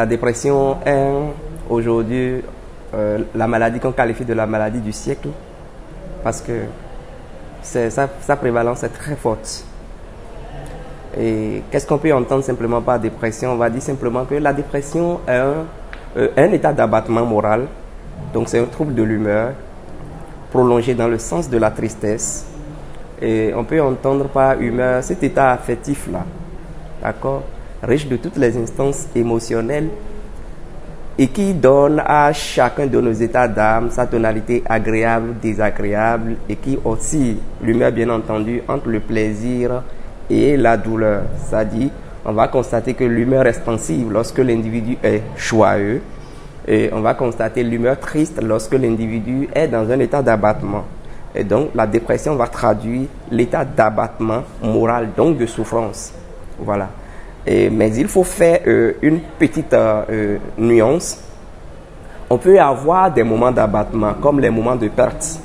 la dépression est aujourd'hui la maladie qu'on qualifie de la maladie du siècle parce que sa prévalence est très forte. Et qu'est-ce qu'on peut entendre simplement par dépression? On va dire simplement que la dépression est un état d'abattement moral. Donc c'est un trouble de l'humeur prolongé dans le sens de la tristesse. Et on peut entendre par humeur cet état affectif-là, d'accord, riche de toutes les instances émotionnelles et qui donne à chacun de nos états d'âme sa tonalité agréable, désagréable et qui oscille l'humeur bien entendu entre le plaisir et la douleur. C'est-à-dire, on va constater que l'humeur expansive lorsque l'individu est joyeux et on va constater l'humeur triste lorsque l'individu est dans un état d'abattement. Et donc, la dépression va traduire l'état d'abattement moral, donc de souffrance. Voilà. Mais il faut faire une petite nuance. On peut avoir des moments d'abattement, comme les moments de perte,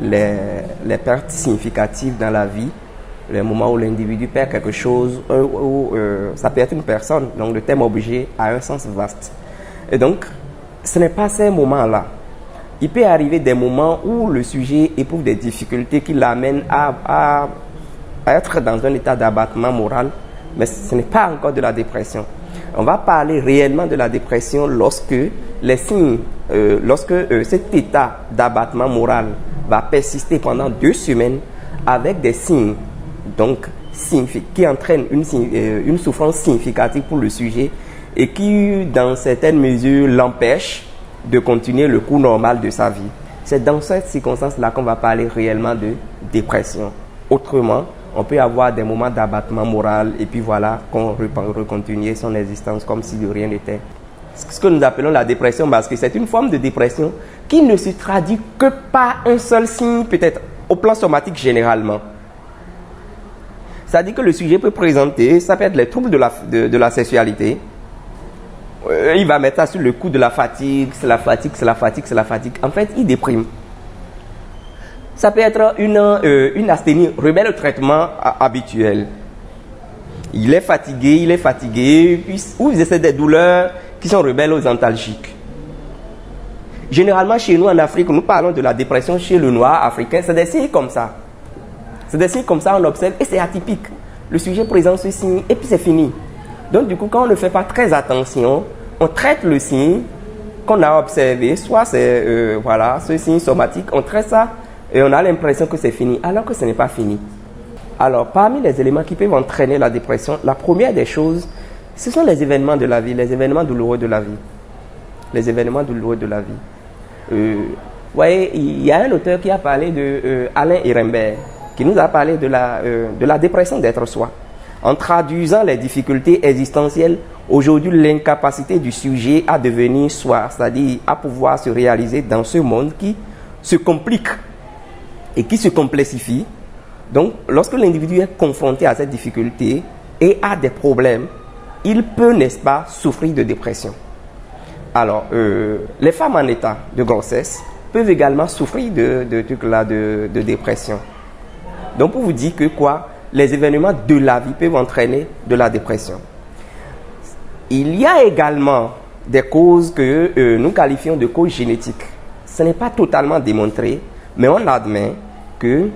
les pertes significatives dans la vie, les moments où l'individu perd quelque chose, ou ça peut être une personne. Donc, le terme objet a un sens vaste. Et donc, ce n'est pas ces moments-là. Il peut arriver des moments où le sujet éprouve des difficultés qui l'amènent à être dans un état d'abattement moral, mais ce n'est pas encore de la dépression. On va parler réellement de la dépression lorsque les signes, cet état d'abattement moral va persister pendant 2 semaines avec des signes donc, qui entraînent une souffrance significative pour le sujet et qui, dans certaines mesures, l'empêchent de continuer le cours normal de sa vie. C'est dans cette circonstance-là qu'on va parler réellement de dépression. Autrement, on peut avoir des moments d'abattement moral et puis voilà, qu'on recontinue son existence comme si de rien n'était. Ce que nous appelons la dépression, parce que c'est une forme de dépression qui ne se traduit que par un seul signe, peut-être au plan somatique généralement. C'est-à-dire que le sujet peut présenter, ça peut être les troubles de la sexualité. Il va mettre ça sur le coup de la fatigue, c'est la fatigue, c'est la fatigue, c'est la fatigue. En fait, il déprime. Ça peut être une asthénie rebelle au traitement habituel. Il est fatigué, ou il essaie des douleurs qui sont rebelles aux antalgiques. Généralement, chez nous en Afrique, nous parlons de la dépression chez le noir africain. C'est des signes comme ça. C'est des signes comme ça, on observe, et c'est atypique. Le sujet présente ce signe, et puis c'est fini. Donc, du coup, quand on ne fait pas très attention, on traite le signe qu'on a observé, soit c'est ce signe somatique, on traite ça et on a l'impression que c'est fini, alors que ce n'est pas fini. Alors, parmi les éléments qui peuvent entraîner la dépression, la première des choses, ce sont les événements de la vie, les événements douloureux de la vie. Les événements douloureux de la vie. Vous voyez, il y a un auteur qui a parlé de Alain Ehrenberg, qui nous a parlé de la dépression d'être soi. En traduisant les difficultés existentielles, aujourd'hui l'incapacité du sujet à devenir soi, c'est-à-dire à pouvoir se réaliser dans ce monde qui se complique et qui se complexifie. Donc, lorsque l'individu est confronté à cette difficulté et a des problèmes, il peut, n'est-ce pas, souffrir de dépression. Alors, les femmes en état de grossesse peuvent également souffrir de dépression. Donc, pour vous dire que quoi, les événements de la vie peuvent entraîner de la dépression. Il y a également des causes que nous qualifions de causes génétiques. Ce n'est pas totalement démontré, mais on admet qu'il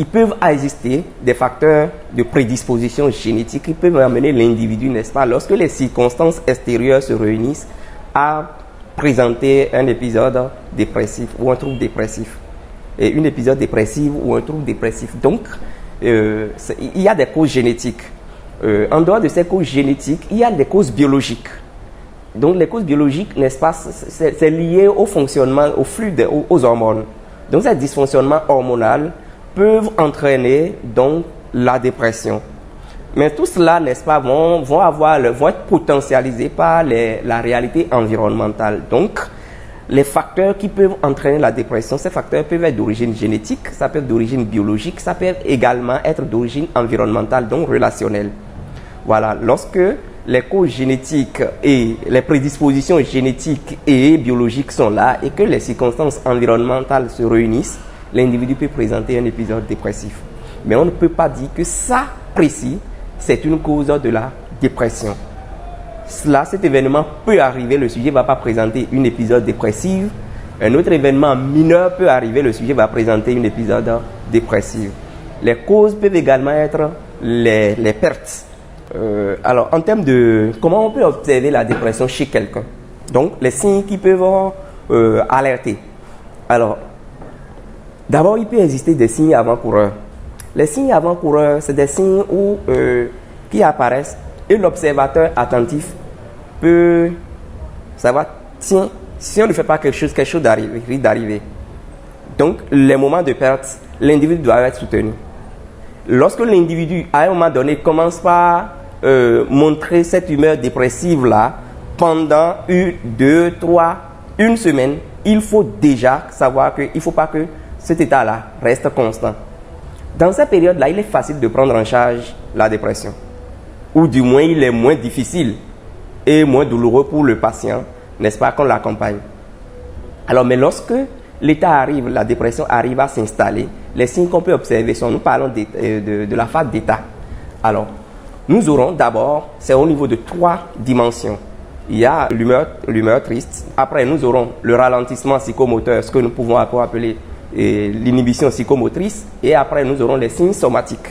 peuvent exister des facteurs de prédisposition génétique qui peuvent amener l'individu, n'est-ce pas, lorsque les circonstances extérieures se réunissent, à présenter un épisode dépressif ou un trouble dépressif. Et un épisode dépressif ou un trouble dépressif. Donc, il y a des causes génétiques. En dehors de ces causes génétiques, il y a des causes biologiques. Donc, les causes biologiques, n'est-ce pas, c'est lié au fonctionnement, au flux, aux hormones. Donc, ces dysfonctionnements hormonaux peuvent entraîner donc la dépression. Mais tout cela, n'est-ce pas, vont être potentialisés par la réalité environnementale. Donc, les facteurs qui peuvent entraîner la dépression, ces facteurs peuvent être d'origine génétique, ça peut être d'origine biologique, ça peut également être d'origine environnementale, donc relationnelle. Voilà, lorsque les causes génétiques et les prédispositions génétiques et biologiques sont là et que les circonstances environnementales se réunissent, l'individu peut présenter un épisode dépressif. Mais on ne peut pas dire que ça précis, c'est une cause de la dépression. cet événement peut arriver, le sujet ne va pas présenter un épisode dépressif. Un autre événement mineur peut arriver, le sujet va présenter un épisode dépressif. Les causes peuvent également être les pertes. Alors, en termes de comment on peut observer la dépression chez quelqu'un. Donc, les signes qui peuvent alerter. Alors, d'abord, il peut exister des signes avant-coureurs. Les signes avant-coureurs, c'est des signes qui apparaissent et l'observateur attentif peut savoir, tiens, si on ne fait pas quelque chose risque d'arriver. Donc, les moments de perte, l'individu doit être soutenu. Lorsque l'individu, à un moment donné, commence par montrer cette humeur dépressive-là, pendant 1, 2, 3, une semaine, il faut déjà savoir qu'il ne faut pas que cet état-là reste constant. Dans cette période-là, il est facile de prendre en charge la dépression. Ou du moins, il est moins difficile et moins douloureux pour le patient, n'est-ce pas, qu'on l'accompagne. Alors, mais lorsque l'état arrive, la dépression arrive à s'installer, les signes qu'on peut observer sont, nous parlons de la phase d'état. Alors, nous aurons d'abord, c'est au niveau de 3 dimensions. Il y a l'humeur triste. Après, nous aurons le ralentissement psychomoteur, ce que nous pouvons appeler l'inhibition psychomotrice. Et après, nous aurons les signes somatiques.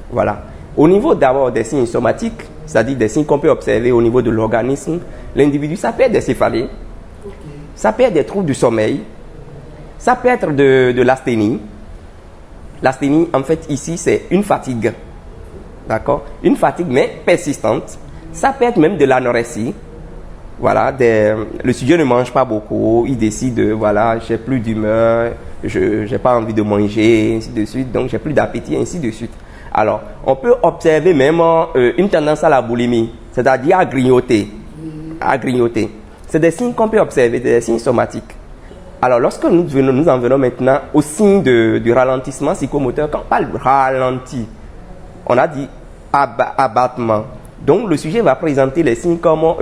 Voilà. Au niveau d'abord des signes somatiques, c'est-à-dire des signes qu'on peut observer au niveau de l'organisme, l'individu, ça peut être des céphalées, ça peut être des troubles du sommeil, ça peut être de l'asthénie. L'asthénie, en fait, ici, c'est une fatigue. D'accord? Une fatigue, mais persistante. Ça peut être même de l'anorexie. Voilà, le sujet ne mange pas beaucoup, il décide, voilà, j'ai plus d'humeur, je n'ai pas envie de manger, ainsi de suite, donc j'ai plus d'appétit, ainsi de suite. Alors, on peut observer même une tendance à la boulimie, c'est-à-dire à grignoter. C'est des signes qu'on peut observer, des signes somatiques. Alors, lorsque nous en venons maintenant au signe du ralentissement psychomoteur, quand on parle de ralenti, on a dit abattement. Donc, le sujet va présenter les signes comme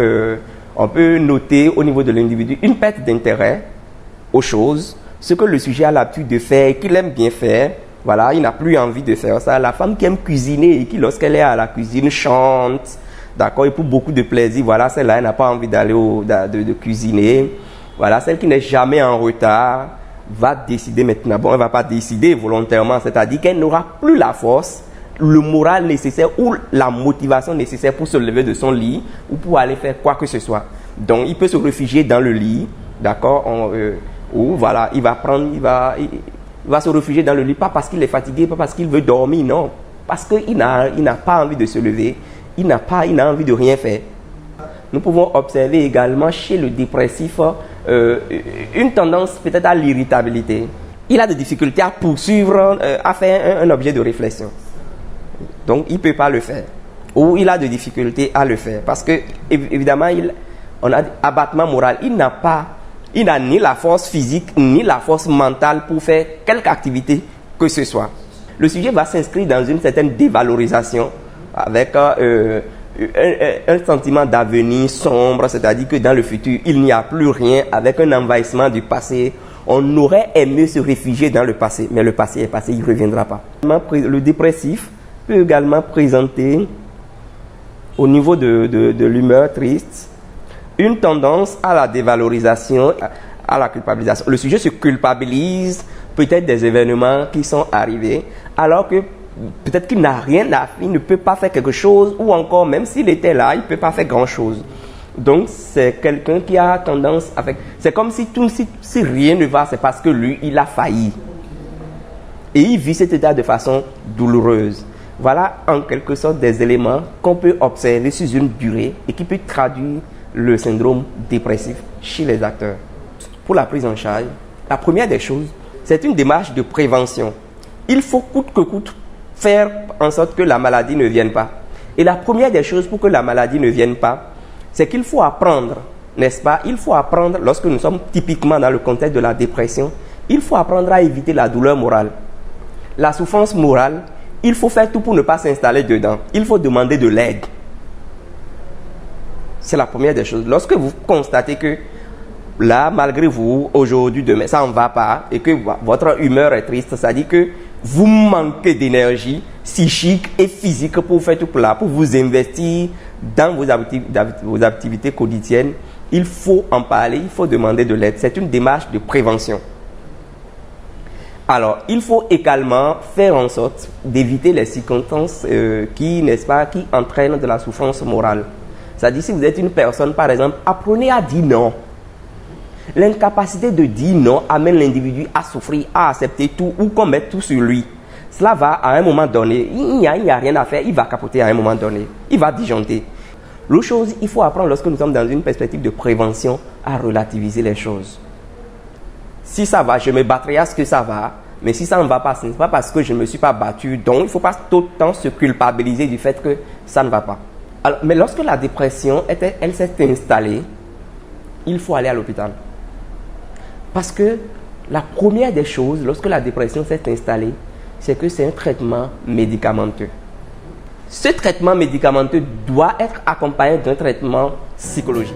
on peut noter au niveau de l'individu une perte d'intérêt aux choses, ce que le sujet a l'habitude de faire, qu'il aime bien faire. Voilà, il n'a plus envie de faire ça. La femme qui aime cuisiner et qui, lorsqu'elle est à la cuisine, chante, d'accord, et pour beaucoup de plaisir, voilà, celle-là, elle n'a pas envie d'aller de cuisiner. Voilà, celle qui n'est jamais en retard va décider maintenant. Bon, elle ne va pas décider volontairement, c'est-à-dire qu'elle n'aura plus la force, le moral nécessaire ou la motivation nécessaire pour se lever de son lit ou pour aller faire quoi que ce soit. Donc, il peut se réfugier dans le lit, d'accord, ou voilà, il va se réfugier dans le lit, pas parce qu'il est fatigué, pas parce qu'il veut dormir, non, parce qu'il n'a pas envie de se lever, il n'a envie de rien faire. Nous pouvons observer également chez le dépressif une tendance peut-être à l'irritabilité. Il a des difficultés à poursuivre, à faire un objet de réflexion. Donc, il ne peut pas le faire. Ou il a des difficultés à le faire. Parce que, évidemment, on a abattement moral. Il n'a ni la force physique, ni la force mentale pour faire quelque activité que ce soit. Le sujet va s'inscrire dans une certaine dévalorisation avec un sentiment d'avenir sombre, c'est-à-dire que dans le futur, il n'y a plus rien, avec un envahissement du passé. On aurait aimé se réfugier dans le passé, mais le passé est passé, il ne reviendra pas. Le dépressif peut également présenter, au niveau de l'humeur triste, une tendance à la dévalorisation, à la culpabilisation. Le sujet se culpabilise peut-être des événements qui sont arrivés, alors que peut-être qu'il n'a rien à faire, il ne peut pas faire quelque chose, ou encore, même s'il était là, il ne peut pas faire grand-chose. Donc, c'est quelqu'un qui a tendance à faire... C'est comme si rien ne va, c'est parce que lui, il a failli. Et il vit cet état de façon douloureuse. Voilà, en quelque sorte, des éléments qu'on peut observer sur une durée et qui peut traduire le syndrome dépressif chez les acteurs. Pour la prise en charge, la première des choses, c'est une démarche de prévention. Il faut coûte que coûte faire en sorte que la maladie ne vienne pas. Et la première des choses pour que la maladie ne vienne pas, c'est qu'il faut apprendre, n'est-ce pas? Il faut apprendre, lorsque nous sommes typiquement dans le contexte de la dépression, il faut apprendre à éviter la douleur morale. La souffrance morale, il faut faire tout pour ne pas s'installer dedans. Il faut demander de l'aide. C'est la première des choses. Lorsque vous constatez que là, malgré vous, aujourd'hui, demain, ça ne va pas et que votre humeur est triste, c'est-à-dire que vous manquez d'énergie, psychique et physique pour faire tout cela, pour vous investir dans vos activités quotidiennes, il faut en parler, il faut demander de l'aide. C'est une démarche de prévention. Alors, il faut également faire en sorte d'éviter les circonstances qui entraînent de la souffrance morale. C'est-à-dire, si vous êtes une personne, par exemple, apprenez à dire non. L'incapacité de dire non amène l'individu à souffrir, à accepter tout ou qu'on mette tout sur lui. Cela va à un moment donné, il n'y a rien à faire, il va capoter à un moment donné, il va disjoncter. L'autre chose, il faut apprendre lorsque nous sommes dans une perspective de prévention à relativiser les choses. Si ça va, je me battrai à ce que ça va, mais si ça ne va pas, ce n'est pas parce que je ne me suis pas battu, donc il ne faut pas tout le temps se culpabiliser du fait que ça ne va pas. Alors, mais lorsque la dépression elle s'est installée, il faut aller à l'hôpital. Parce que la première des choses, lorsque la dépression s'est installée, c'est que c'est un traitement médicamenteux. Ce traitement médicamenteux doit être accompagné d'un traitement psychologique.